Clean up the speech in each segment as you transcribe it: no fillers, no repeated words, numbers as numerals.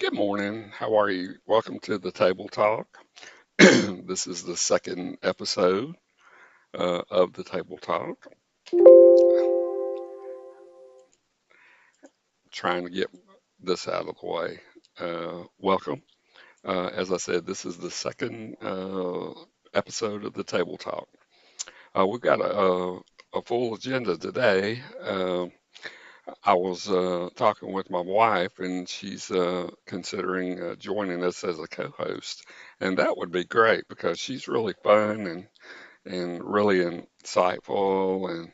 Good morning. How are you? Welcome to the Table Talk. This is the second episode of the Table Talk. Trying to get this out of the way. Welcome. As I said, this is the second episode of the Table Talk. We've got a full agenda today. I was talking with my wife, and she's considering joining us as a co-host, and that would be great because she's really fun and really insightful, and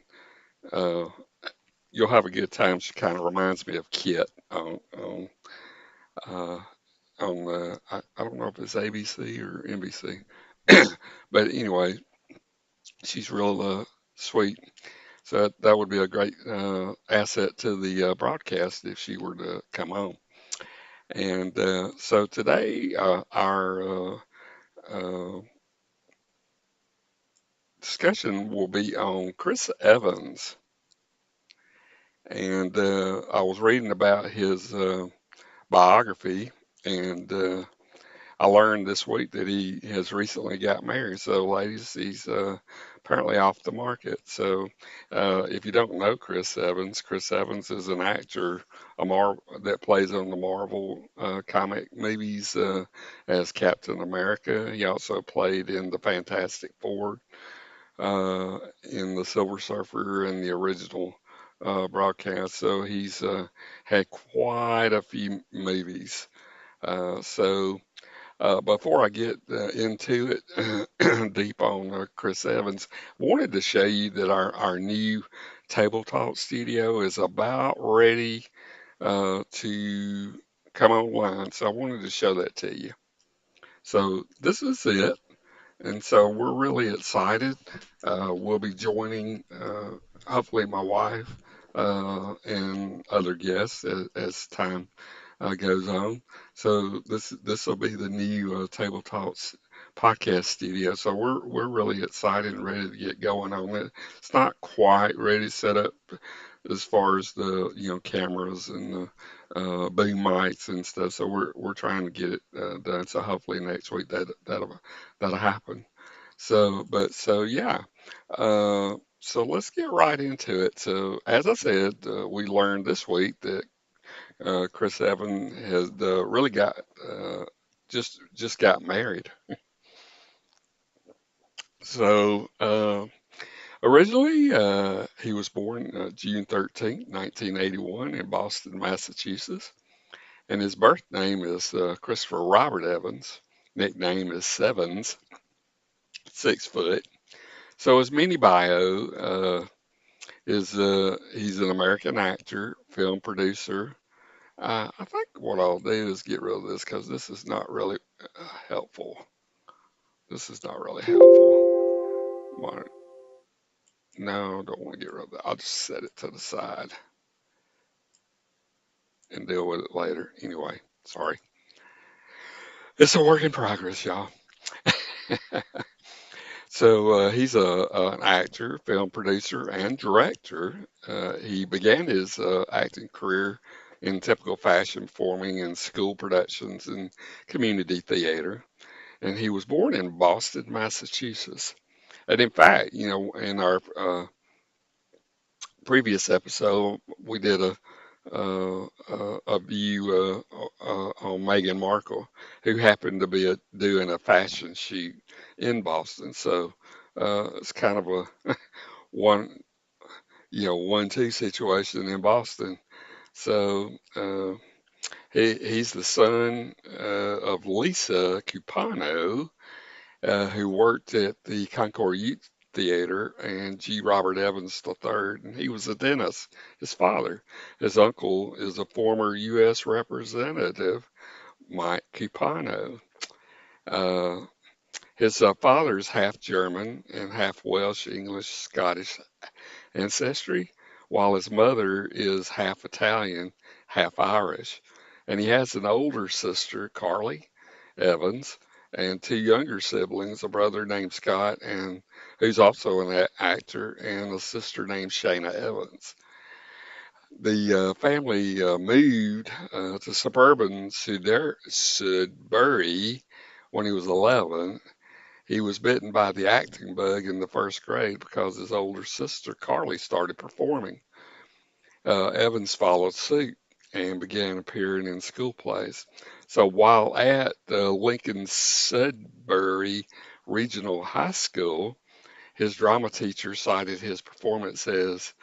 uh, you'll have a good time. She kind of reminds me of Kit uh, I don't know if it's ABC or NBC, but anyway, she's real sweet. So that would be a great asset to the broadcast if she were to come on. And so today, our uh, discussion will be on Chris Evans. And I was reading about his biography, and I learned this week that he has recently got married. So, ladies, he's apparently off the market. So, if you don't know Chris Evans is an actor, that plays on the Marvel comic movies as Captain America. He also played in the Fantastic Four, in the Silver Surfer and the original broadcast. So he's had quite a few movies. Before I get into it deep on Chris Evans, I wanted to show you that our new tabletop studio is about ready to come online. So I wanted to show that to you. So this is it. And so we're really excited. We'll be joining, hopefully, my wife and other guests as time goes on. So this will be the new Table Talks podcast studio. So we're really excited and ready to get going on it. It's not quite ready to set up as far as the cameras and the boom mics and stuff. So we're trying to get it done. So hopefully next week that'll happen. So yeah. So let's get right into it. So as I said, we learned this week that Chris Evans has really got just got married. So originally he was born June 13th, 1981 in Boston, Massachusetts, and his birth name is Christopher Robert Evans. Nickname is Sevens, 6 foot. So his mini bio is he's an American actor, film producer. I think what I'll do is get rid of this because this is not really helpful. This is not really helpful. Mon- No, don't want to get rid of that. I'll just set it to the side and deal with it later. Anyway, sorry. It's a work in progress, y'all. So he's an actor, film producer, and director. He began his acting career in typical fashion, performing in school productions and community theater. And he was born in Boston, Massachusetts. And in fact, in our previous episode, we did a view on Meghan Markle, who happened to be doing a fashion shoot in Boston. So it's kind of a one, 1-2 situation in Boston. So he's the son of Lisa Cupano, who worked at the Concord Youth Theater, and G. Robert Evans III, and he was a dentist, his father. His uncle is a former U.S. Representative, Mike Cupano. Uh, his father's half German and half Welsh, English, Scottish ancestry, while his mother is half Italian, half Irish. And he has an older sister, Carly Evans, and two younger siblings, a brother named Scott, and who's also an actor, and a sister named Shayna Evans. The family moved to suburban Sudbury when he was 11. He was bitten by the acting bug in the first grade because his older sister Carly started performing. Evans followed suit and began appearing in school plays. So while at the Lincoln Sudbury Regional High School, his drama teacher cited his performance as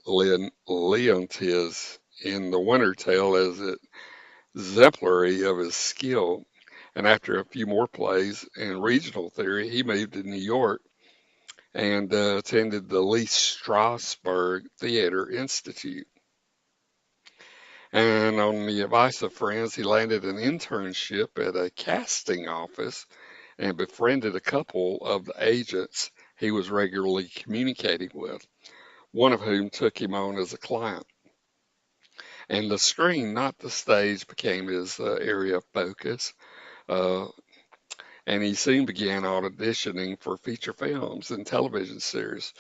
Leontius in The Winter Tale as exemplary of his skill. And after a few more plays in regional theory, he moved to New York and attended the Lee Strasberg Theater Institute. And on the advice of friends, he landed an internship at a casting office and befriended a couple of the agents he was regularly communicating with, one of whom took him on as a client. And the screen, not the stage, became his area of focus. Uh, and he soon began auditioning for feature films and television series.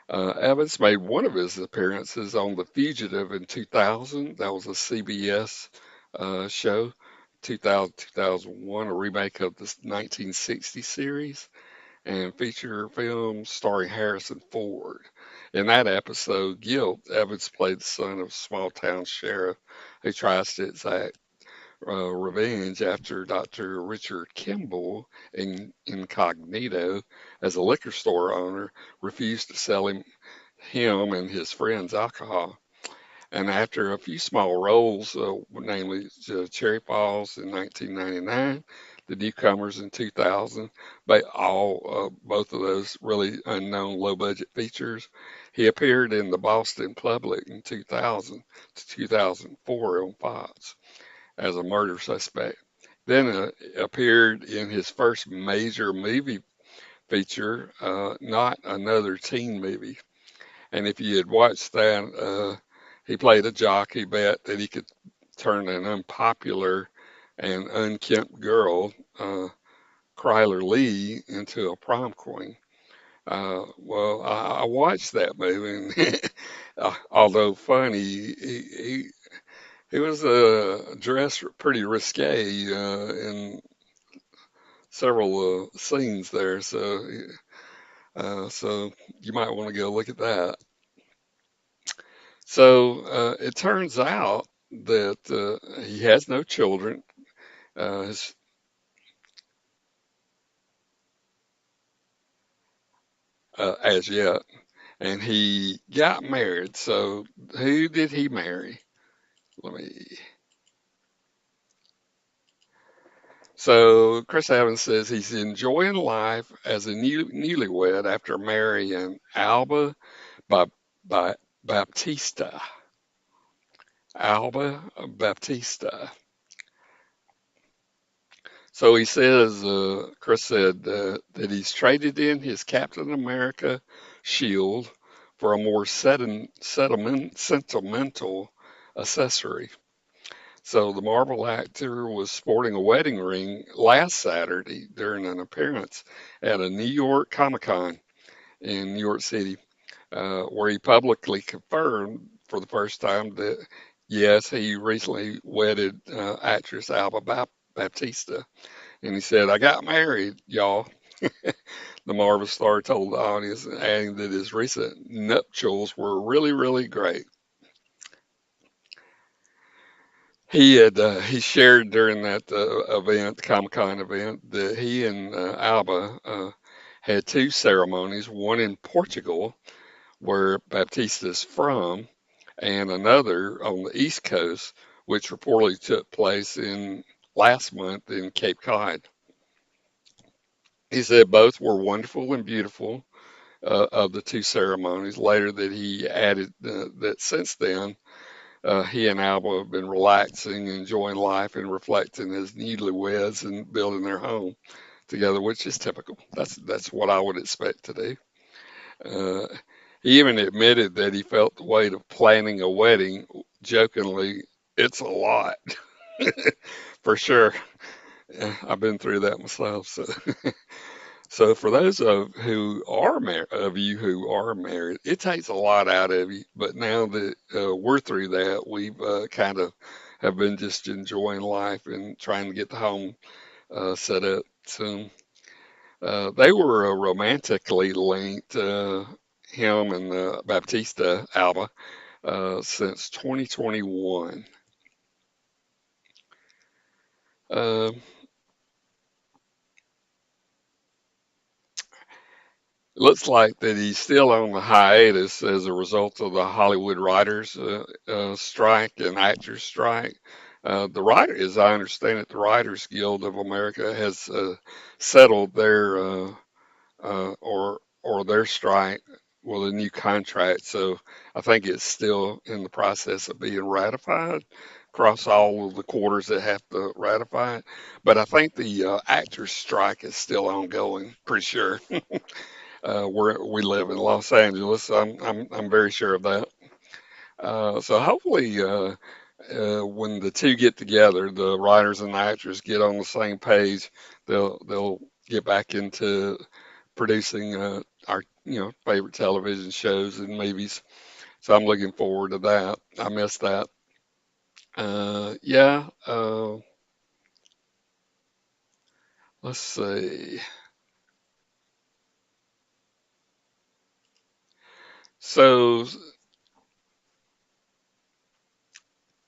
Evans made one of his appearances on The Fugitive in 2000. That was a CBS show. 2000, 2001, a remake of the 1960 series and feature film starring Harrison Ford. In that episode, Guilt, Evans played the son of a small town sheriff who tries to exact revenge after Dr. Richard Kimball, incognito as a liquor store owner, refused to sell him and his friends alcohol. And after a few small roles, namely Cherry Falls in 1999, The Newcomers in 2000, both of those really unknown low budget features, he appeared in The Boston Public in 2000 to 2004 on Fox as a murder suspect. Then appeared in his first major movie feature, Not Another Teen Movie. And if you had watched that, he played a jockey bet that he could turn an unpopular and unkempt girl, Kryler Lee, into a prom queen. I watched that movie, and although funny, he was dressed pretty risque in several scenes there. So you might want to go look at that. So it turns out that he has no children his, as yet, and he got married. So who did he marry? Let me. So Chris Evans says he's enjoying life as a newlywed after marrying Alba by, by Baptista. Alba Baptista. So he says, Chris said that he's traded in his Captain America shield for a more sentimental accessory. So the Marvel actor was sporting a wedding ring last Saturday during an appearance at a New York Comic Con in New York City, where he publicly confirmed for the first time that yes, he recently wedded actress Baptista. And he said, I got married, y'all. The Marvel star told the audience, adding that his recent nuptials were really, really great. He shared during that event, the Comic Con event, that he and Alba had two ceremonies, one in Portugal, where Baptista's from, and another on the East Coast, which reportedly took place in last month in Cape Cod. He said both were wonderful and beautiful of the two ceremonies. Later, that he added that since then, he and Alba have been relaxing, enjoying life, and reflecting as newlyweds and building their home together, which is typical. That's what I would expect to do. Uh, he even admitted that he felt the weight of planning a wedding. Jokingly, it's a lot for sure. I've been through that myself. So So for those of you who are married, it takes a lot out of you. But now that we're through that, we've kind of have been just enjoying life and trying to get the home set up. So they were romantically linked, him and Baptista Alba, since 2021. Uh, Looks like that he's still on the hiatus as a result of the Hollywood writers' strike and actors' strike. The writer, as I understand it, the Writers Guild of America has settled their or their strike with a new contract. So I think it's still in the process of being ratified across all of the quarters that have to ratify it. But I think the actors' strike is still ongoing. Pretty sure. We live in Los Angeles. I'm very sure of that. So hopefully, when the two get together, the writers and the actors get on the same page, they'll get back into producing our favorite television shows and movies. So I'm looking forward to that. I miss that. Yeah. Let's see. So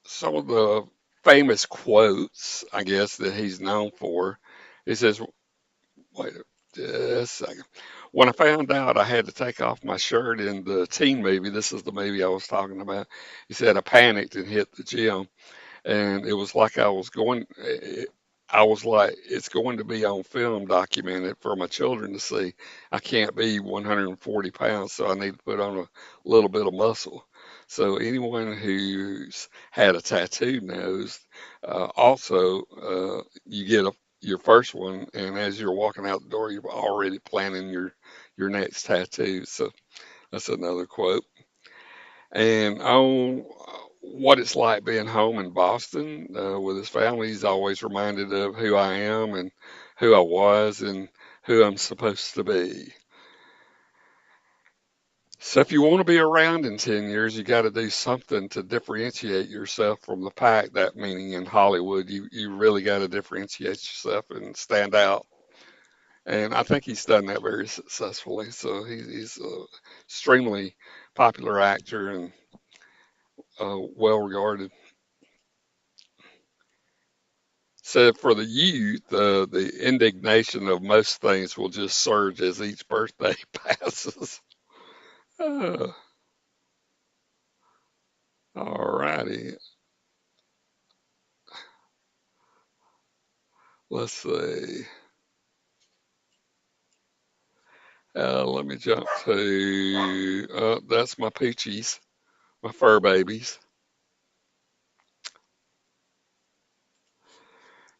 some of the famous quotes, I guess, that he's known for. He says, wait a second. When I found out I had to take off my shirt in the teen movie, this is the movie I was talking about. He said, I panicked and hit the gym. And it was like I was like, it's going to be on film documented for my children to see. I can't be 140 pounds, so I need to put on a little bit of muscle. So anyone who's had a tattoo knows. Also, you get your first one, and as you're walking out the door, you're already planning your next tattoo. So that's another quote. And on what it's like being home in Boston with his family, he's always reminded of who I am and who I was and who I'm supposed to be. So if you want to be around in 10 years, you got to do something to differentiate yourself from the pack. That meaning in Hollywood, you really got to differentiate yourself and stand out. And I think he's done that very successfully. So he's a extremely popular actor and well regarded. So for the youth, the indignation of most things will just surge as each birthday passes. Uh, all righty, let's see. Let me jump to that's my poochies, my fur babies.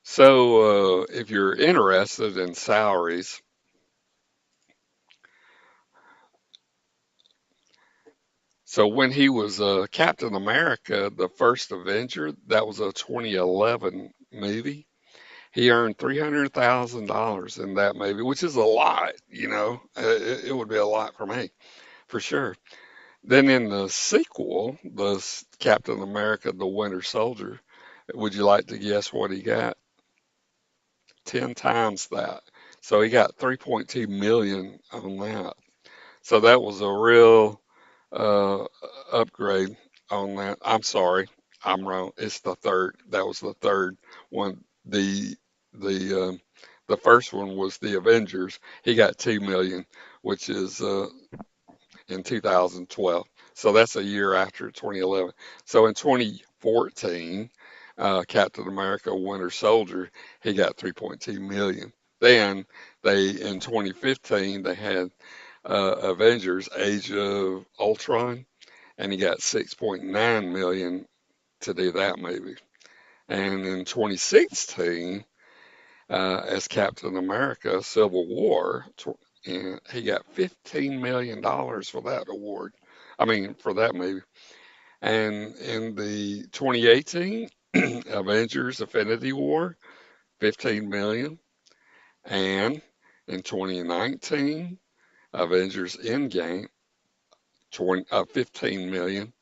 So if you're interested in salaries, so when he was Captain America, the first Avenger, that was a 2011 movie. He earned $300,000 in that movie, which is a lot, you know. It would be a lot for me, for sure. Then in the sequel, Captain America: The Winter Soldier, would you like to guess what he got? 10 times that. So he got 3.2 million on that. So that was a real uh, upgrade on that. I'm sorry, I'm wrong. It's the third. That was the third one. The the first one was the Avengers. He got 2 million, which is in 2012. So that's a year after 2011. So in 2014, Captain America: Winter Soldier, he got 3.2 million. Then in 2015 they had Avengers: Age of Ultron, and he got 6.9 million to do that movie. And in 2016, as Captain America: Civil War, and he got $15 million for that award. I mean, for that movie. And in the 2018 Avengers: Infinity War, 15 million. And In 2019, Avengers Endgame, 15 million.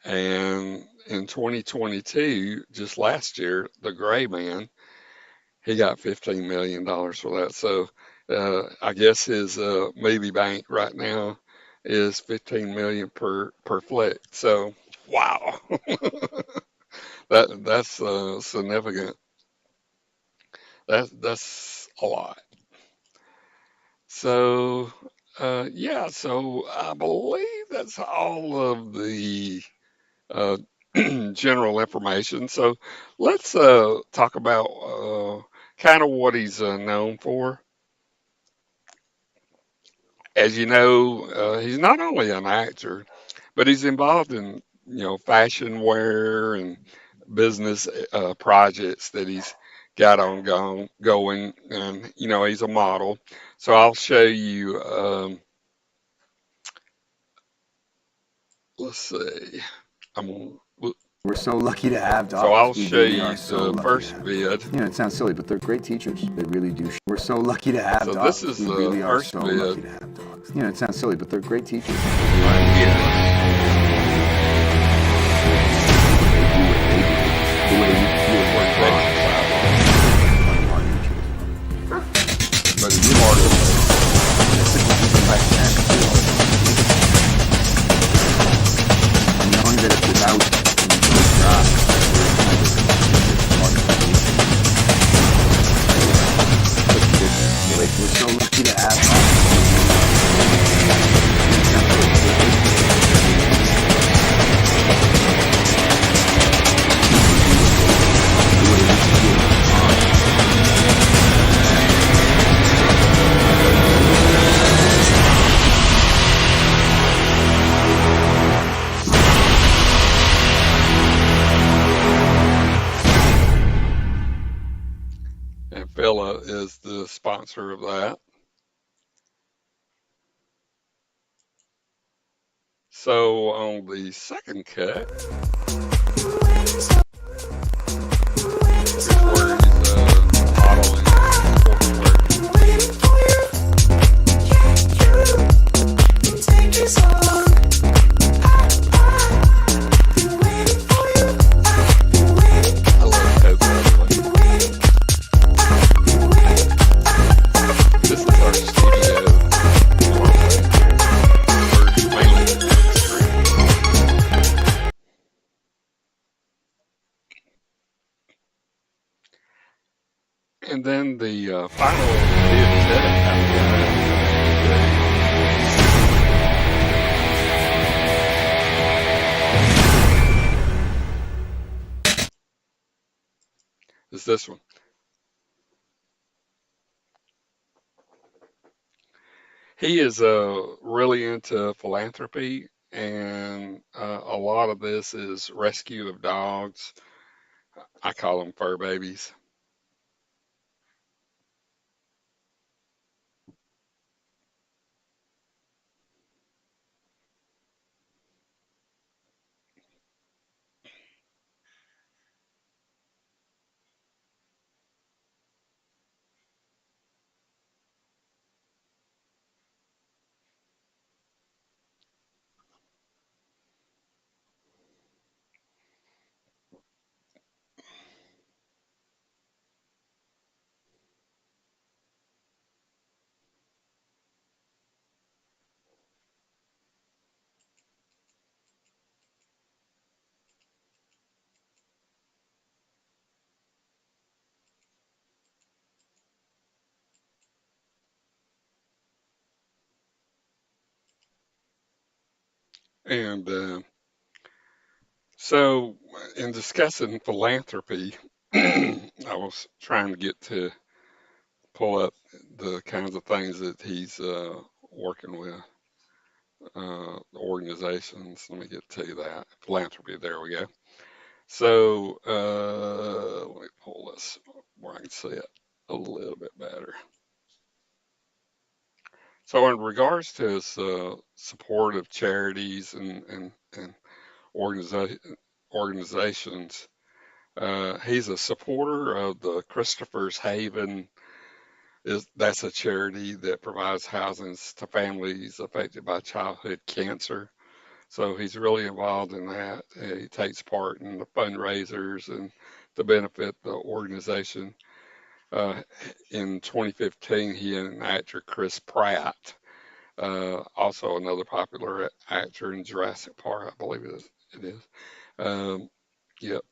And in 2022, just last year, The Gray Man, he got $15 million for that. So I guess his movie bank right now is 15 million per flick. So wow, that's significant. That's a lot. So yeah, so I believe that's all of the uh, general information. So let's talk about kind of what he's known for. As you know, he's not only an actor, but he's involved in fashion wear and business projects that he's got going, and he's a model. So I'll show you. Let's see. I'm gonna, We're so lucky to have so dogs. I'll We show really are you so the lucky to first have vid. dogs. You know, it sounds silly, but they're great teachers. They really do. We're so lucky to have So this dogs. is We the really are first so vid lucky to have dogs. You know, it sounds silly, but they're great teachers. right here. The way you We're exercise on, but it's really part of knowing that it's without we're so lucky to have and Phila is the sponsor of that. So on the second cut, here's where he's modeling sportswear. I love Coke, by the way. This is our studio. We're mainly and then the final vid cut after is this one. He is really into philanthropy, and a lot of this is rescue of dogs. I call them fur babies. And so, in discussing philanthropy, I was trying to get to pull up the kinds of things that he's working with, organizations. Let me get to that. Philanthropy, there we go. So, let me pull this where I can see it a little bit better. So, in regards to his support of charities and organiza- organizations, he's a supporter of the Christopher's Haven is that's a charity that provides housings to families affected by childhood cancer. So he's really involved in that. He takes part in the fundraisers and to benefit the organization. Uh, in 2015, he and actor Chris Pratt, also another popular actor in Jurassic Park, I believe it is. Um, yep,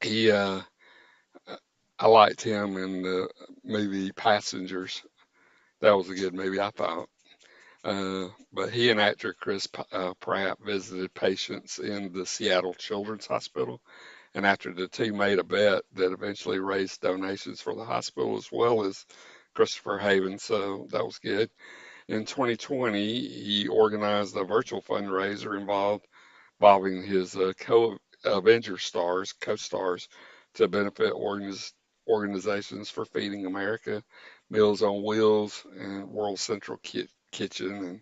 he. I liked him in the movie Passengers. That was a good movie, I thought. But he and actor Chris Pratt visited patients in the Seattle Children's Hospital. And after the two made a bet that eventually raised donations for the hospital as well as Christopher Haven, so that was good. In 2020, he organized a virtual fundraiser involving his co-Avenger co-stars, to benefit organizations for Feeding America, Meals on Wheels, and World Central Kitchen,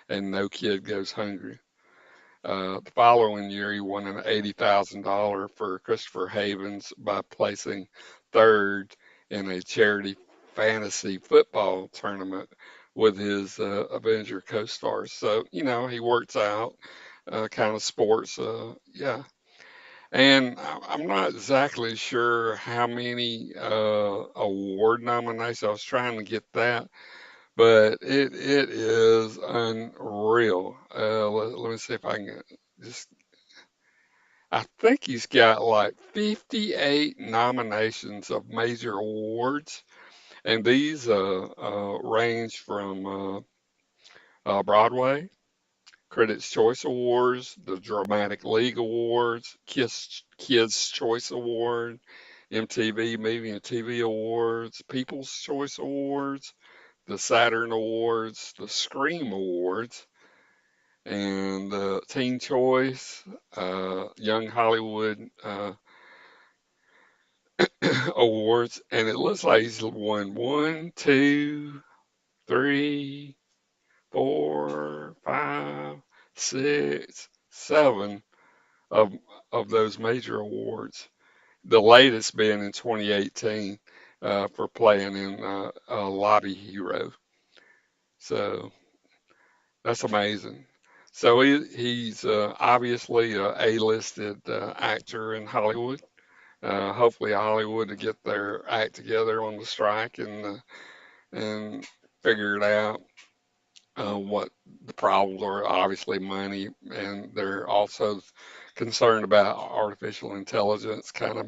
and No Kid Goes Hungry. The following year, he won an $80,000 for Christopher Havens by placing third in a charity fantasy football tournament with his Avenger co-stars. So, he works out, kind of sports. Yeah. And I'm not exactly sure how many award nominations. I was trying to get that, but it is unreal. Let me see if I can just. I think he's got like 58 nominations of major awards, and these range from Broadway, Critics' Choice Awards, the Dramatic League Awards, Kids' Choice Award, MTV Movie and TV Awards, People's Choice Awards, the Saturn Awards, the Scream Awards, and Teen Choice, Young Hollywood Awards. And it looks like he's won one, two, three, four, five, six, seven of of those major awards. The latest being in 2018 for playing in Lobby Hero. So that's amazing. So he's obviously a A-listed actor in Hollywood. Hopefully Hollywood to get their act together on the strike and figure it out. What the problems are, obviously money, and they're also concerned about artificial intelligence kind of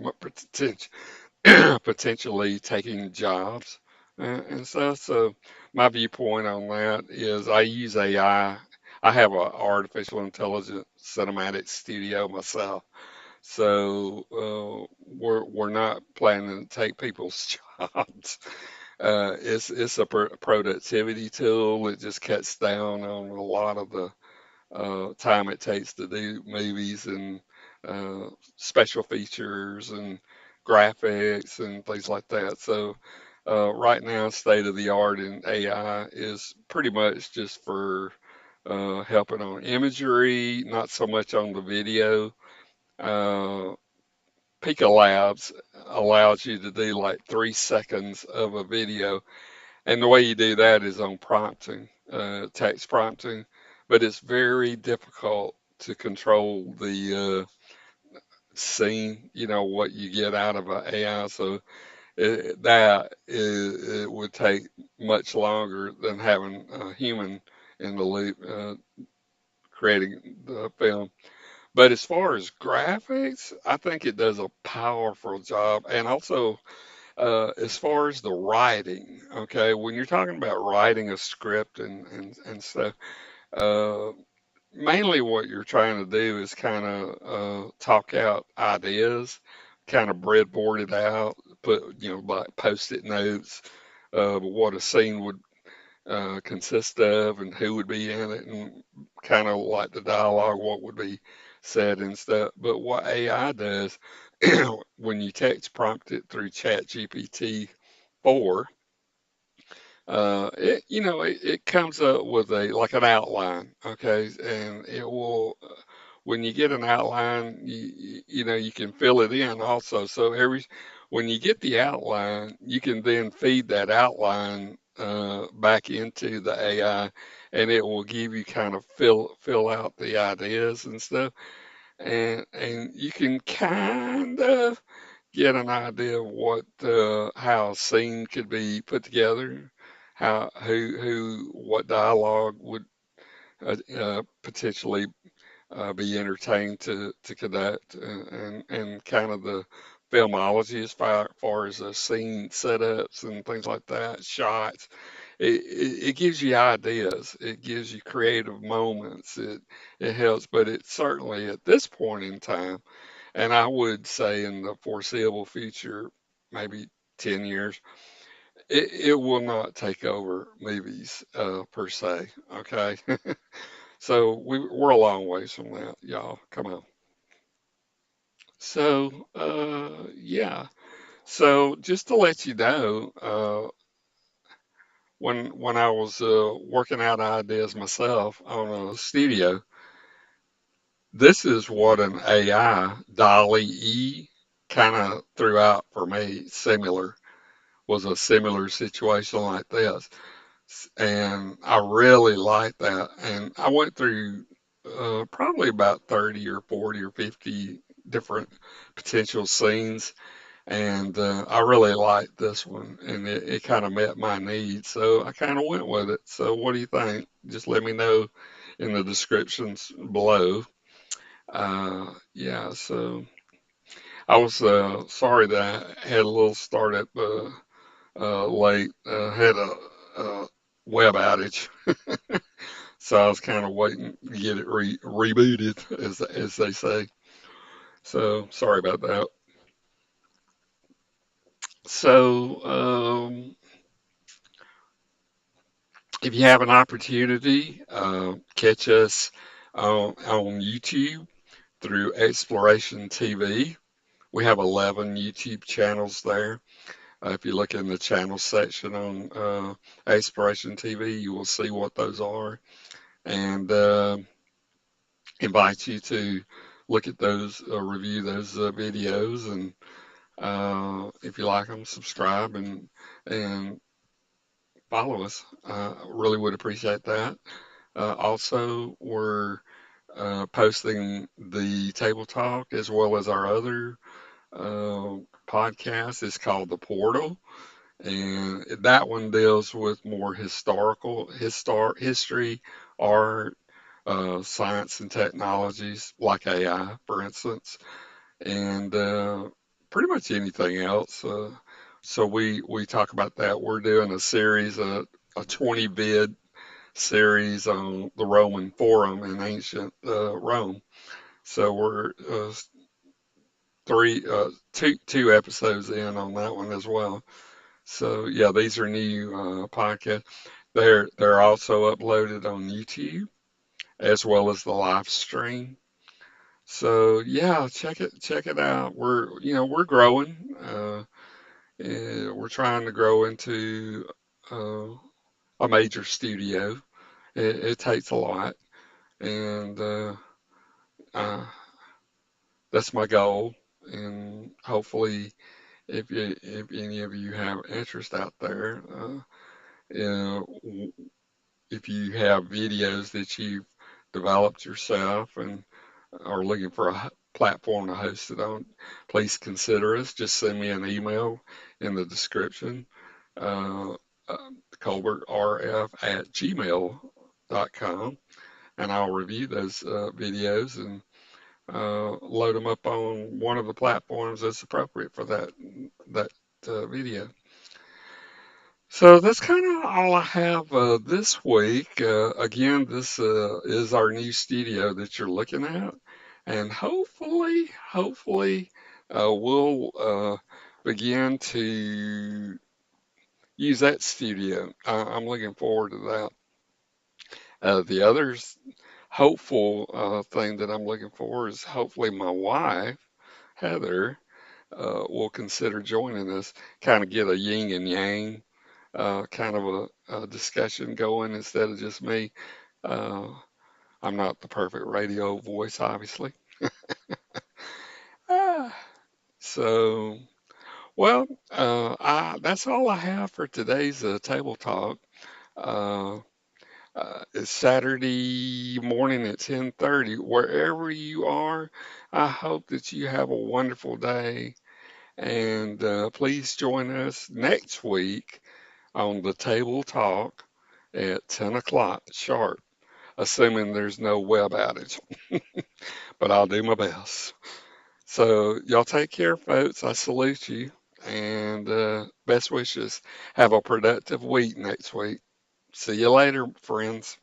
potentially taking jobs and stuff. So my viewpoint on that is I use AI. I have an artificial intelligence cinematic studio myself. So we're not planning to take people's jobs. It's a productivity tool. It just cuts down on a lot of the time it takes to do movies and uh, special features and graphics and things like that. So right now, state of the art in AI is pretty much just for helping on imagery, not so much on the video. Uh, Pika Labs allows you to do like 3 seconds of a video, and the way you do that is on prompting, text prompting, but it's very difficult to control the scene, what you get out of an AI. So it would take much longer than having a human in the loop creating the film. But as far as graphics, I think it does a powerful job. And also, as far as the writing, okay, when you're talking about writing a script and stuff, uh, mainly what you're trying to do is kind of talk out ideas, kind of breadboard it out, put, like post-it notes of what a scene would consist of and who would be in it and kind of like the dialogue, what would be said and stuff. But what AI does, when you text prompt it through ChatGPT 4, it comes up with a like an outline, okay, and it will. When you get an outline, you can fill it in also. So when you get the outline, you can then feed that outline back into the AI, and it will give you kind of fill out the ideas and stuff, and you can kind of get an idea of what how a scene could be put together, how who what dialogue would potentially be entertained to conduct, and kind of the filmology as far as the scene setups and things like that, shots. It gives you ideas. It gives you creative moments. It helps, but it certainly at this point in time, and I would say in the foreseeable future, maybe 10 years, it will not take over movies per se. Okay. So we're a long ways from that, y'all. Come on. So, yeah. So just to let you know, when I was working out ideas myself on a studio, this is what an AI Dolly E kind of threw out for me. Similar was a similar situation like this, and I really liked that. And I went through probably about 30 or 40 or 50 different potential scenes, and I really liked this one, and it kind of met my needs, so I kind of went with it. So, what do you think? Just let me know in the descriptions below. Yeah, so I was sorry that I had a little startup late, had a web outage, so I was kind of waiting to get it rebooted, as they say. So sorry about that. So if you have an opportunity, catch us on YouTube through Exploration TV. We have 11 YouTube channels there. If you look in the channel section on Exploration TV, you will see what those are, and invite you to look at those, review those videos, and if you like them, subscribe and follow us. Really would appreciate that. Also, we're posting the table talk as well as our other uh, podcast. It's called The Portal, and that one deals with more history, art, science and technologies like AI, for instance, and pretty much anything else. So we talk about that. We're doing a series, a 20 vid series on the Roman Forum in ancient Rome. So we're two episodes in on that one as well. So yeah, these are new podcasts. They're also uploaded on YouTube as well as the live stream. So yeah, check it out. We're growing. We're trying to grow into uh, a major studio. It takes a lot, and uh, that's my goal. And hopefully, if any of you have interest out there, you know, if you have videos that you've developed yourself and are looking for a platform to host it on, please consider us. Just send me an email in the description, uh, colbertrf@gmail.com, and I'll review those videos and load them up on one of the platforms that's appropriate for that video. So that's kind of all I have this week. Again, this is our new studio that you're looking at, and hopefully, we'll begin to use that studio. I'm looking forward to that. The others hopeful thing that I'm looking for is hopefully my wife, Heather, will consider joining us, kind of get a yin and yang kind of a discussion going instead of just me. Uh, I'm not the perfect radio voice, obviously. Ah, so, Well, that's all I have for today's table talk. Uh, it's Saturday morning at 10:30. Wherever you are, I hope that you have a wonderful day. And please join us next week on the Table Talk at 10 o'clock sharp, assuming there's no web outage. But I'll do my best. So, y'all take care, folks. I salute you. And best wishes. Have a productive week next week. See you later, friends.